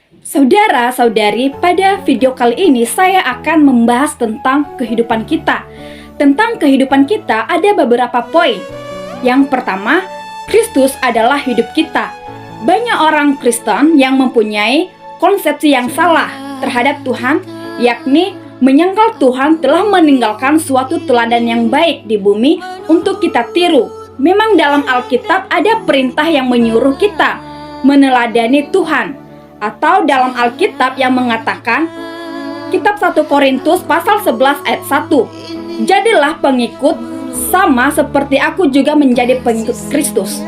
Saudara-saudari, pada video kali ini saya akan membahas tentang kehidupan kita. Tentang kehidupan kita ada beberapa poin. Yang pertama, Kristus adalah hidup kita. Banyak orang Kristen yang mempunyai konsepsi yang salah terhadap Tuhan, yakni menyangkal Tuhan telah meninggalkan suatu teladan yang baik di bumi untuk kita tiru. Memang dalam Alkitab ada perintah yang menyuruh kita meneladani Tuhan, atau dalam Alkitab yang mengatakan, kitab 1 Korintus pasal 11 ayat 1, jadilah pengikut sama seperti aku juga menjadi pengikut Kristus.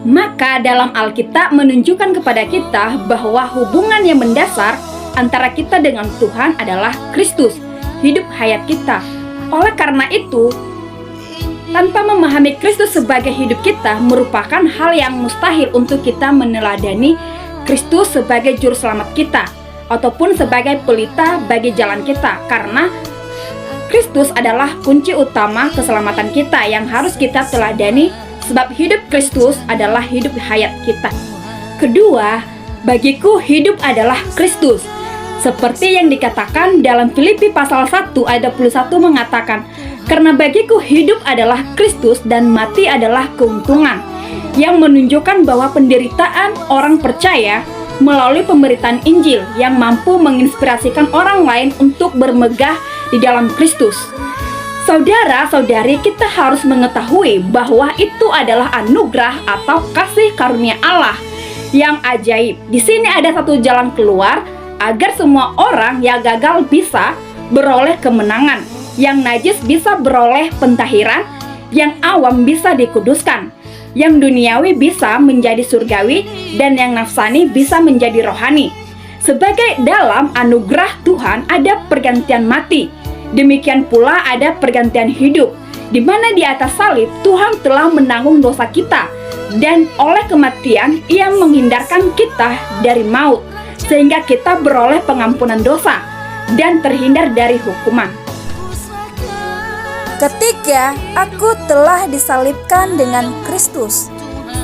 Maka dalam Alkitab menunjukkan kepada kita bahwa hubungan yang mendasar antara kita dengan Tuhan adalah Kristus, hidup hayat kita. Oleh karena itu, tanpa memahami Kristus sebagai hidup kita merupakan hal yang mustahil untuk kita meneladani Kristus sebagai juru selamat kita ataupun sebagai pelita bagi jalan kita, karena Kristus adalah kunci utama keselamatan kita yang harus kita teladani, sebab hidup Kristus adalah hidup hayat kita. Kedua, bagiku hidup adalah Kristus. Seperti yang dikatakan dalam Filipi pasal 1 ayat 21 mengatakan, karena bagiku hidup adalah Kristus dan mati adalah keuntungan, yang menunjukkan bahwa penderitaan orang percaya melalui pemberitaan Injil yang mampu menginspirasikan orang lain untuk bermegah di dalam Kristus. Saudara-saudari, kita harus mengetahui bahwa itu adalah anugerah atau kasih karunia Allah yang ajaib. Di sini ada satu jalan keluar agar semua orang yang gagal bisa beroleh kemenangan, yang najis bisa beroleh pentahiran, yang awam bisa dikuduskan, yang duniawi bisa menjadi surgawi, dan yang nafsani bisa menjadi rohani. Sebagai dalam anugerah Tuhan ada pergantian mati, demikian pula ada pergantian hidup, di mana di atas salib Tuhan telah menanggung dosa kita, dan oleh kematian Ia menghindarkan kita dari maut, sehingga kita beroleh pengampunan dosa dan terhindar dari hukuman. Ketiga, aku telah disalibkan dengan Kristus.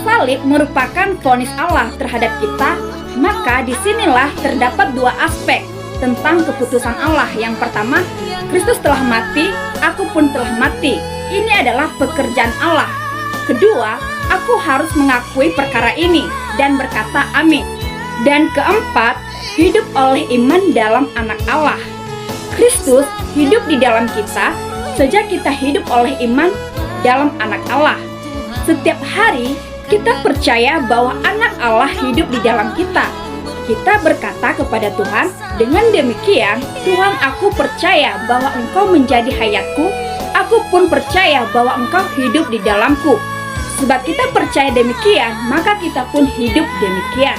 Salib merupakan vonis Allah terhadap kita, maka disinilah terdapat dua aspek tentang keputusan Allah. Yang pertama, Kristus telah mati, aku pun telah mati. Ini adalah pekerjaan Allah. Kedua, aku harus mengakui perkara ini dan berkata amin. Dan keempat, hidup oleh iman dalam anak Allah. Kristus hidup di dalam kita, sejak kita hidup oleh iman dalam anak Allah. Setiap hari kita percaya bahwa anak Allah hidup di dalam kita. Kita berkata kepada Tuhan, dengan demikian, Tuhan, aku percaya bahwa Engkau menjadi hayatku, aku pun percaya bahwa Engkau hidup di dalamku. Sebab kita percaya demikian, maka kita pun hidup demikian.